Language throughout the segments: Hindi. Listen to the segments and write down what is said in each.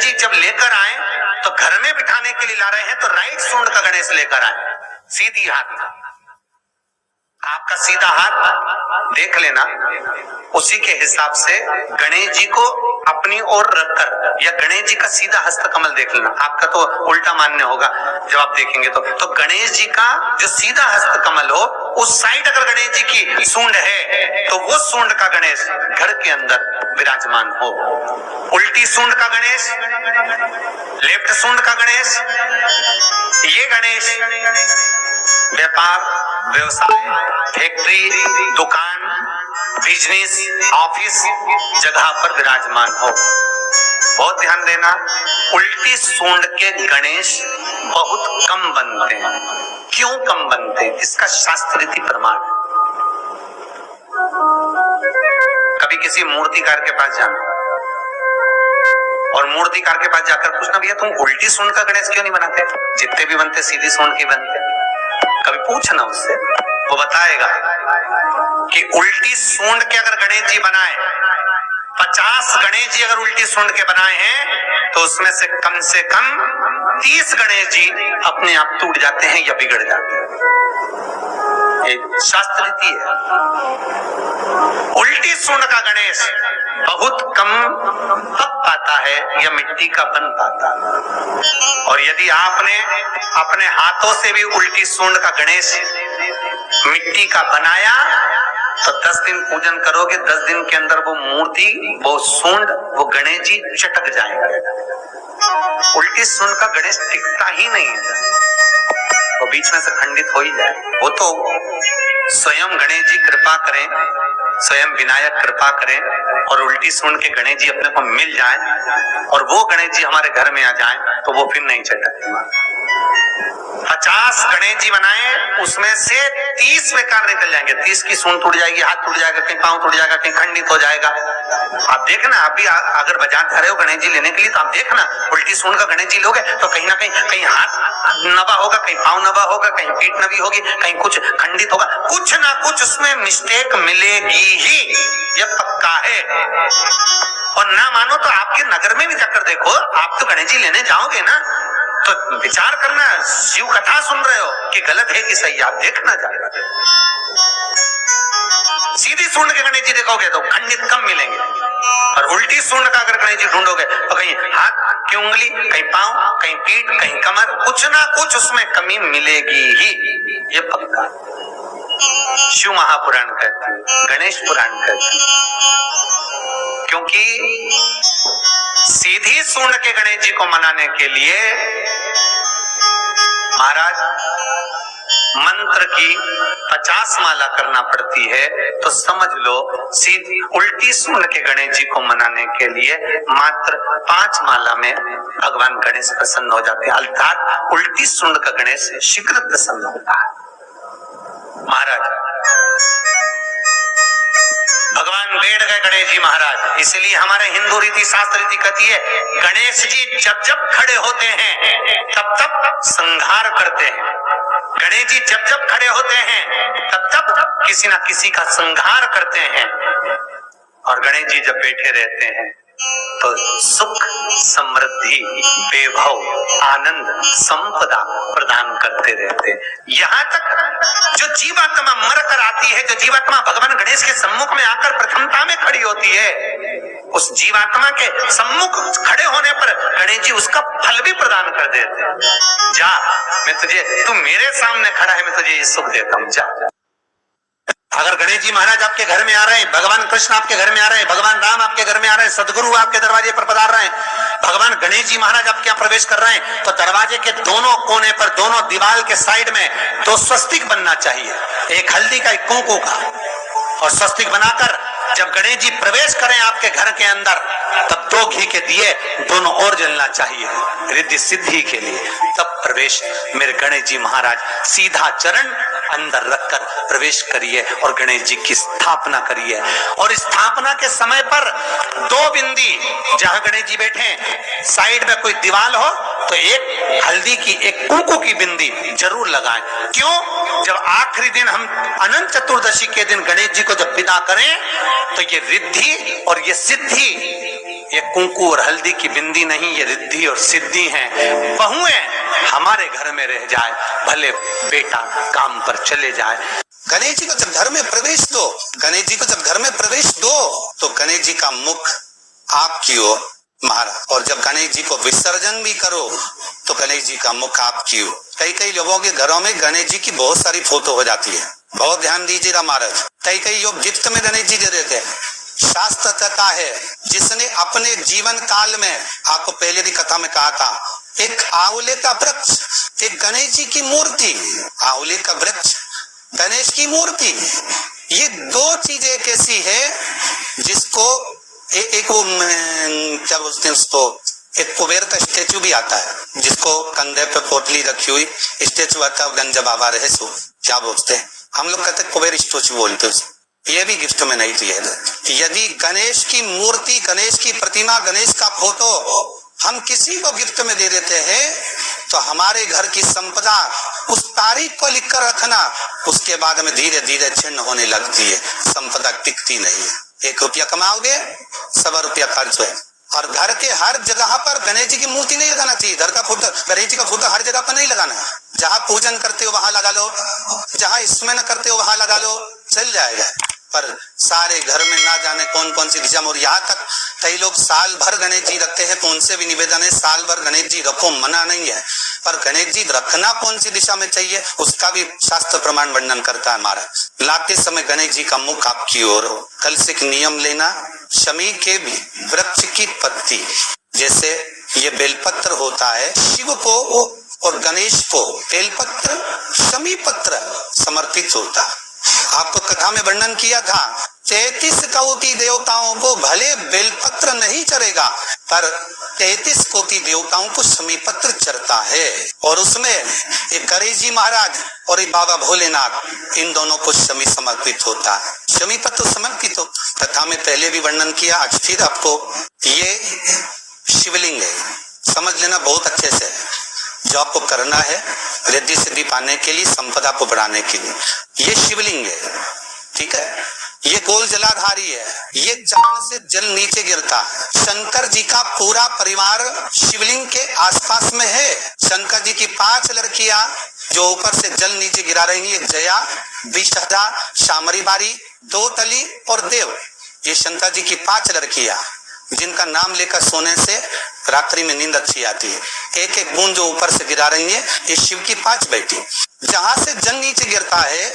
जी जब लेकर आए तो घर में बिठाने के लिए ला रहे हैं तो राइट सूंड का गणेश लेकर आए, सीधी हाथ, आपका सीधा हाथ देख लेना, उसी के हिसाब से गणेश जी को अपनी ओर रखकर, या गणेश जी का सीधा हस्त कमल देख लेना, आपका तो उल्टा मान्य होगा जब आप देखेंगे तो गणेश जी का जो सीधा हस्त कमल हो उस साइड अगर गणेश जी की सूंड है तो वो सूंड का गणेश घर के अंदर विराजमान हो। उल्टी सूंड का गणेश, लेफ्ट सूंड का गणेश, ये गणेश व्यापार, व्यवसाय, फैक्ट्री, दुकान, बिजनेस, ऑफिस जगह पर विराजमान हो। बहुत ध्यान देना, उल्टी सूंड के गणेश बहुत कम बनते हैं। क्यों कम बनते हैं? इसका शास्त्र रीति प्रमाण। कभी किसी मूर्तिकार के पास जाना और मूर्तिकार के पास जाकर पूछना, भैया तुम उल्टी सूंड का गणेश क्यों नहीं बनाते? जितने भी बनते सीधी सूंड के बनते। कभी पूछना उससे, वो बताएगा कि उल्टी सूंड के अगर गणेश जी बनाए, 50 गणेश जी अगर उल्टी सूंड के बनाए हैं तो उसमें से कम 30 गणेश जी अपने आप टूट जाते हैं या बिगड़ जाते हैं। एक शास्त्र रीति है। उल्टी सूंड का गणेश बहुत कम पक पाता है या मिट्टी का बन पाता है। और यदि आपने अपने हाथों से भी उल्टी सूंड का गणेश मिट्टी का बनाया तो 10 दिन पूजन करोगे, 10 दिन के अंदर वो मूर्ति, वो सूंड, वो गणेश जी चटक जाएंगे। उल्टी सूंड का गणेश टिकता ही नहीं है, वो बीच में से खंडित हो ही जाए। वो तो स्वयं गणेश जी कृपा करें, स्वयं विनायक कृपा करें और उल्टी सूंड के गणेश जी अपने को मिल जाएं और वो गणेश जी हमारे घर में आ जाएं तो वो फिर नहीं चटकते। 50 गणेश जी बनाए, उसमें से 30 बेकार निकल जाएंगे। 30 की सूंड टूट जाएगी, हाथ टूट जाएगा, कहीं पांव टूट जाएगा, कहीं खंडित हो जाएगा। आप देखना, आप भी अगर बाजार जा रहे हो गणेश जी लेने के लिए तो आप देखना, उल्टी सूंड का गणेश जी लोगे तो कहीं ना कहीं हाथ नबा होगा, कहीं पांव नबा होगा, कहीं पीठ नबी होगी, कहीं कुछ खंडित होगा, कुछ ना कुछ उसमें मिस्टेक मिलेगी ही, ये पक्का है। और ना मानो तो आपके नगर में भी जाकर देखो, आप तो गणेश जी लेने जाओगे ना तो विचार करना, शिव कथा सुन रहे हो कि गलत है कि सही, आप देखना चाहिए। सीधी सूंड के गणेश जी देखोगे तो खंडित कम मिलेंगे, और उल्टी सूंड का अगर गणेश जी ढूंढोगे तो कहीं हाथ की उंगली, कहीं पांव, कहीं पीठ, कहीं कमर, कुछ ना कुछ उसमें कमी मिलेगी ही, ये पक्का। शिव महापुराण कहती है, गणेश पुराण कहती है, क्योंकि सीधी सूंड के गणेश जी को मनाने के लिए महाराज मंत्र की 50 माला करना पड़ती है। तो समझ लो सीधी उल्टी सूंड के गणेश जी को मनाने के लिए मात्र 5 माला में भगवान गणेश प्रसन्न हो जाते हैं, अर्थात उल्टी सूंड का गणेश शीघ्र प्रसन्न होता है। महाराज भगवान बैठ गए गणेश जी महाराज, इसलिए हमारे हिंदू रीति शास्त्र रीति कहती है गणेश जी जब जब खड़े होते हैं तब तब संहार करते हैं। गणेश जी जब जब खड़े होते हैं तब तब किसी ना किसी का संहार करते हैं। और गणेश जी जब बैठे रहते हैं तो सुख, समृद्धि, वैभव, आनंद, संपदा प्रदान करते रहते हैं। यहाँ तक जो जीवात्मा मर कर आती है, जो जीवात्मा भगवान गणेश के सम्मुख में आकर प्रथमता में खड़ी होती है, उस जीवात्मा के सम्मुख खड़े होने पर गणेश जी उसका फल भी प्रदान कर देते हैं। जा, मैं तुझे, तू मेरे सामने खड़ा है, मैं तुझे ये सुख देता हूँ, जा। अगर गणेश जी महाराज आपके घर में आ रहे हैं, भगवान कृष्ण आपके घर में आ रहे हैं, भगवान राम आपके घर में आ रहे हैं, सदगुरु आपके दरवाजे पर पधार रहे हैं, भगवान गणेश जी महाराज आपके यहाँ प्रवेश कर रहे हैं, तो दरवाजे के दोनों कोने पर, दोनों दीवार के साइड में 2 स्वस्तिक बनना चाहिए, एक हल्दी का, एक कुंकू का। और स्वस्तिक बनाकर जब गणेश जी प्रवेश करें आपके घर के अंदर तब 2 घी के दिए दोनों ओर जलना चाहिए रिद्धि सिद्धि के लिए। तब प्रवेश मेरे गणेश जी महाराज सीधा चरण अंदर रखकर प्रवेश करिए और गणेश जी की स्थापना करिए। और स्थापना के समय पर 2 बिंदी, जहां गणेश जी बैठे साइड में कोई दीवार हो तो एक हल्दी की, एक कुंकू की बिंदी जरूर लगाएं। क्यों? जब आखिरी दिन हम अनंत चतुर्दशी के दिन गणेश जी को जब विदा करें तो ये रिद्धि और ये सिद्धि ये कुंकू और हल्दी की बिंदी नहीं, ये रिद्धि और सिद्धि हैं। बहुएं हमारे घर में रह जाए, भले बेटा काम पर चले जाए। गणेश जी को जब घर में प्रवेश दो, गणेश जी को जब घर में प्रवेश दो तो गणेश जी का मुख आपकी ओर महाराज, और जब गणेश जी को विसर्जन भी करो तो गणेश जी का मुख आपकी ओर। कई कई लोगों के घरों में गणेश जी की बहुत सारी फोटो हो जाती है, बहुत ध्यान दीजिएगा महाराज। कई कई लोग गिफ्ट में गणेश जी दे देते हैं। शास्त्र कहता है, जिसने अपने जीवन काल में, आपको पहले भी कथा में कहा था, एक आंवले का वृक्ष, एक गणेश जी की मूर्ति, आंवले का वृक्ष, गणेश की मूर्ति, ये दो चीजें एक ऐसी है जिसको एक वो क्या बोलते हैं उसको, एक कुबेर का स्टेचू भी आता है जिसको कंधे पे पोटली रखी हुई स्टेचू आता है, गंजा बाबा रहे सो क्या बोलते हैं हम लोग, कहते हैं कुबेर स्टेचू बोलते हैं। ये भी गिफ्ट में नहीं दिया था। यदि गणेश की मूर्ति, गणेश की प्रतिमा, गणेश का फोटो हम किसी को गिफ्ट में दे देते हैं तो हमारे घर की संपदा उस तारीख को लिखकर रखना, उसके बाद में धीरे धीरे छिन्न होने लगती है, संपदा टिकती नहीं है। 1 रुपया कमाओगे, 100 रुपया खर्च है। और घर के हर जगह पर गणेश जी की मूर्ति नहीं लगाना चाहिए। घर का फोटो, गणेश जी का फोटो हर जगह पर नहीं लगाना है। जहाँ पूजन करते हो वहां लगा लो, जहाँ स्मरण करते हो वहां लगा लो, चल जाएगा। पर सारे घर में ना जाने कौन कौन सी दिशा में, और यहाँ तक कई लोग साल भर गणेश जी रखते हैं, तो उनसे भी निवेदन है साल भर गणेश जी रखो, मना नहीं है, पर गणेश जी रखना कौन सी दिशा में चाहिए उसका भी शास्त्र प्रमाण वर्णन करता है हमारा। लाते समय गणेश जी का मुख आपकी ओर हो। कल से एक नियम लेना, शमी के भी वृक्ष की पत्ती, जैसे ये बेलपत्र होता है, शिव को और गणेश को बेलपत्र, शमी पत्र समर्पित होता है। आपको कथा में वर्णन किया था, 33 कोटि देवताओं को भले बेलपत्र नहीं चढ़ेगा, पर 33 कोटि देवताओं को शमी पत्र चढ़ता है। और उसमें एक गणेश जी महाराज और एक बाबा भोलेनाथ, इन दोनों को शमी समर्पित होता है। शमी पत्र समर्पित हो, कथा में पहले भी वर्णन किया, आज फिर आपको, ये शिवलिंग है, समझ लेना बहुत अच्छे से। जो आपको करना है रिद्धि सिद्धि पाने के लिए, संपदा को बढ़ाने के लिए, ये शिवलिंग है, ठीक है। ये गोल जलाधारी है, ये चांद से जल नीचे गिरता है। शंकर जी का पूरा परिवार शिवलिंग के आसपास में है। शंकर जी की 5 लड़कियां जो ऊपर से जल नीचे गिरा रही है, जया, विषहरा, शामरी बारी, 2 तली और देव, ये शंकर जी की 5 लड़कियां जिनका नाम लेकर सोने से रात्रि में नींद अच्छी आती है। एक एक बूंद जो ऊपर से गिरा रही है, ये शिव की 5 बेटी। जहां से जल नीचे गिरता है,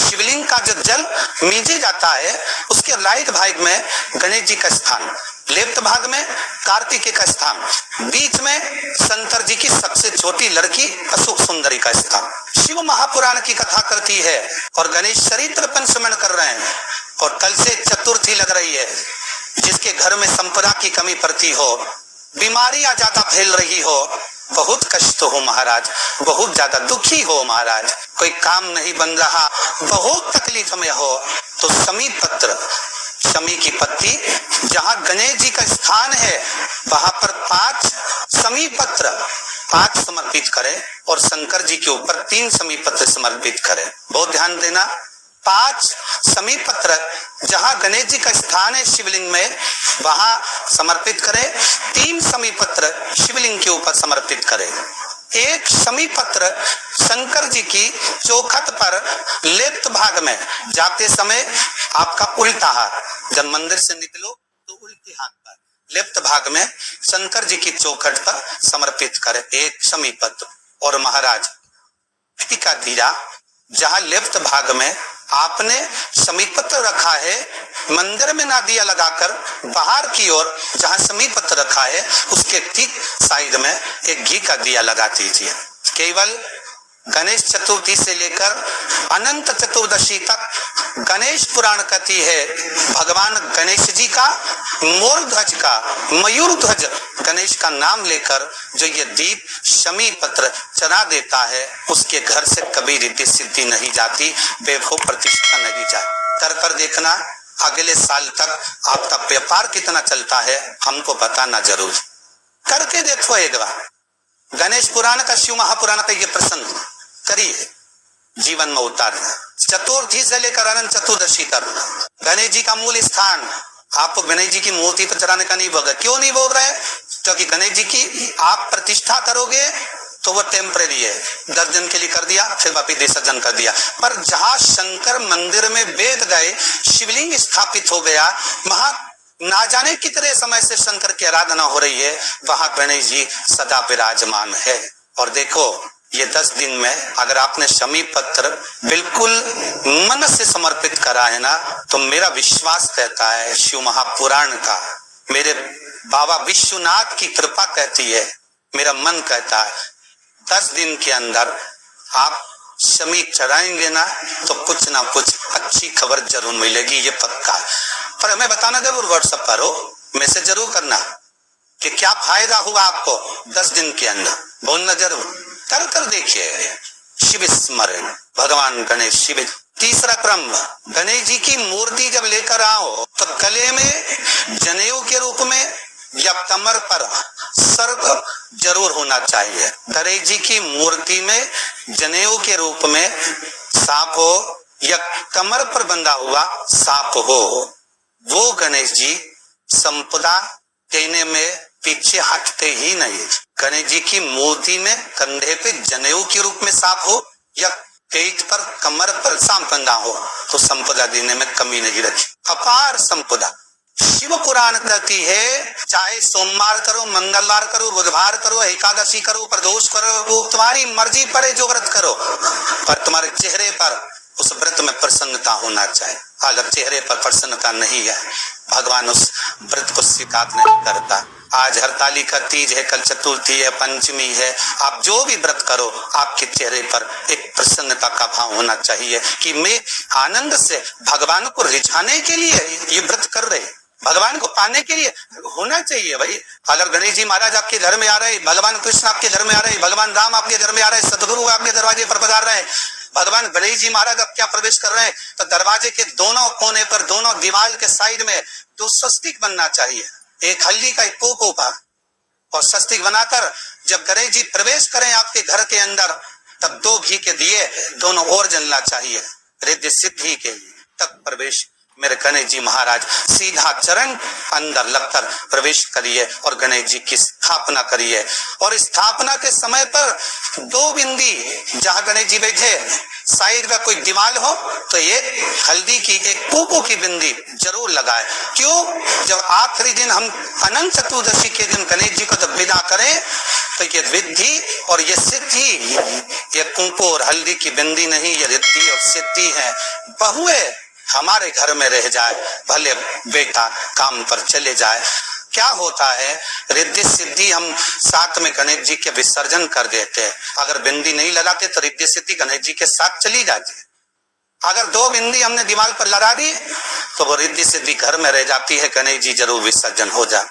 शिवलिंग का जो जल नीचे जाता है, उसके राइट भाग में गणेश जी का स्थान, लेफ्ट भाग में कार्तिकेय का स्थान, बीच में शंकर जी की सबसे छोटी लड़की अशोक सुंदरी का स्थान। शिव महापुराण की कथा करती है और गणेश चरित्र पंचमन कर रहे हैं। और कल से चतुर्थी लग रही है। जिसके घर में संपदा की कमी पड़ती हो, बीमारियां ज्यादा फैल रही हो, बहुत कष्ट हो महाराज, बहुत ज्यादा दुखी हो महाराज, कोई काम नहीं बन रहा, बहुत तकलीफ में हो, तो शमी पत्र, शमी की पत्ती, जहां गणेश जी का स्थान है वहां पर 5 शमी पत्र 5 समर्पित करें और शंकर जी के ऊपर 3 शमी पत्र समर्पित करें। बहुत ध्यान देना, 5 शमी पत्र जहां गणेश जी का स्थान है शिवलिंग में, वहां समर्पित करें। 3 शमी पत्र शिवलिंग के ऊपर समर्पित करें। 1 शमी पत्र शंकर जी की चौखट पर लेफ्ट भाग में, जाते समय आपका उल्टा हाथ, जब मंदिर से निकलो तो उल्टे हाथ पर लेफ्ट भाग में शंकर जी की चौखट पर समर्पित करें 1 शमी पत्र। और महाराज का दिया जहां लेफ्ट भाग में आपने शमी पत्र रखा है, मंदिर में ना दिया लगाकर बाहर की ओर जहां शमी पत्र रखा है उसके ठीक साइड में एक घी का दिया लगा दीजिए। केवल गणेश चतुर्थी से लेकर अनंत चतुर्दशी तक गणेश पुराण कहती है, भगवान गणेश जी का मोर ध्वज का, मयूर ध्वज गणेश का नाम लेकर जो ये दीप शमी पत्र चढ़ा देता है, उसके घर से कभी रिद्धि सिद्धि नहीं जाती, वैभव प्रतिष्ठा नहीं जाती। कर कर देखना, अगले साल तक आपका व्यापार कितना चलता है हमको बताना जरूर, करके देखो एक बार। गणेश पुराण का, शिव महापुराण का ये प्रसंग करिए, जीवन में उतार। चतुर्थी से लेकर अनंत चतुर्दशी तक गणेश जी का मूल स्थान आपको गणेश जी की मूर्ति पर चढ़ाने का नहीं बोल रहे। क्यों नहीं बोल रहे? क्योंकि गणेश जी की आप प्रतिष्ठा करोगे तो वो टेम्परेरी है, 10 दिन के लिए कर दिया, फिर वापिस विसर्जन कर दिया। पर जहां शंकर मंदिर में वेद गए, शिवलिंग स्थापित हो गया, वहां ना जाने कितने समय से शंकर की आराधना हो रही है, वहां गणेश जी सदा विराजमान है। और देखो ये 10 दिन में अगर आपने शमी पत्र बिल्कुल मन से समर्पित करा है ना, तो मेरा विश्वास कहता है, शिव महापुराण का, मेरे बाबा विश्वनाथ की कृपा कहती है, मेरा मन कहता है 10 दिन के अंदर आप शमी चढ़ाएंगे ना तो कुछ ना कुछ अच्छी खबर जरूर मिलेगी, ये पक्का। पर हमें बताना जरूर, व्हाट्सएप पर हो, मैसेज जरूर करना कि क्या फायदा हुआ आपको 10 दिन के अंदर, बोलना जरूर। कर देखिए शिव स्मरण, भगवान गणेश शिव। तीसरा क्रम, गणेश जी की मूर्ति जब लेकर आओ तो गले में जनेऊ के रूप में या कमर पर सर्प जरूर होना चाहिए। गणेश जी की मूर्ति में जनेऊ के रूप में सांप हो या कमर पर बंधा हुआ सांप हो, वो गणेश जी संपदा देने में पीछे हटते ही नहीं। गणेश जी की मूर्ति में कंधे पे जनेऊ के रूप में सांप हो या पेट पर कमर पर सांप बंधा हो तो संपदा देने में कमी नहीं रखी, अपार संपदा। शिव पुराण कहती है चाहे सोमवार करो, मंगलवार करो, बुधवार करो, एकादशी करो, प्रदोष करो, तुम्हारी मर्जी पर है जो व्रत करो, पर तुम्हारे चेहरे पर उस व्रत में प्रसन्नता होना चाहिए। अगर चेहरे पर प्रसन्नता नहीं है, भगवान उस व्रत को स्वीकार नहीं करता। आज हरतालिका तीज है, कल चतुर्थी है, पंचमी है, आप जो भी व्रत करो आपके चेहरे पर एक प्रसन्नता का भाव होना चाहिए कि मैं आनंद से भगवान को रिझाने के लिए ये व्रत कर रहे, भगवान को पाने के लिए होना चाहिए भाई। अगर गणेश जी महाराज आपके घर में आ रहे, भगवान कृष्ण आपके घर में आ रहे, भगवान राम आपके घर में आ रहे, सदगुरु आपके दरवाजे पर पधार रहे, भगवान गणेश जी महाराज अब क्या प्रवेश कर रहे हैं, तो दरवाजे के दोनों कोने पर, दोनों दीवार के साइड में 2 स्वस्तिक बनना चाहिए, एक हल्दी का, एक कोको का, और स्वस्तिक बनाकर जब गणेश जी प्रवेश करें आपके घर के अंदर तब 2 घी के दिए दोनों ओर जलना चाहिए, रिद्धि सिद्धि के लिए। तब प्रवेश मेरे गणेश जी महाराज सीधा चरण अंदर लगकर प्रवेश करिए और गणेश जी की स्थापना करिए। और स्थापना के समय पर 2 बिंदी जहां गणेश जी बैठे साइड में कोई दीवार हो तो एक हल्दी की, एक कोको की बिंदी जरूर लगाए। क्यों? जब आखिरी दिन हम अनंत चतुर्दशी के दिन गणेश जी को जब विदा करें तो ये रिद्धि और ये सिद्धि, ये कुंकू और हल्दी की बिंदी नहीं, ये रिद्धि और सिद्धि है। बहुए हमारे घर में रह जाए, भले बेटा काम पर चले जाए। क्या होता है, रिद्धि सिद्धि हम साथ में गणेश जी के विसर्जन कर देते हैं। अगर बिंदी नहीं लगाते तो रिद्धि सिद्धि गणेश जी के साथ चली जाती है। अगर 2 बिंदी हमने दीवार पर लगा दी तो वो रिद्धि सिद्धि घर में रह जाती है, गणेश जी जरूर विसर्जन हो जाए।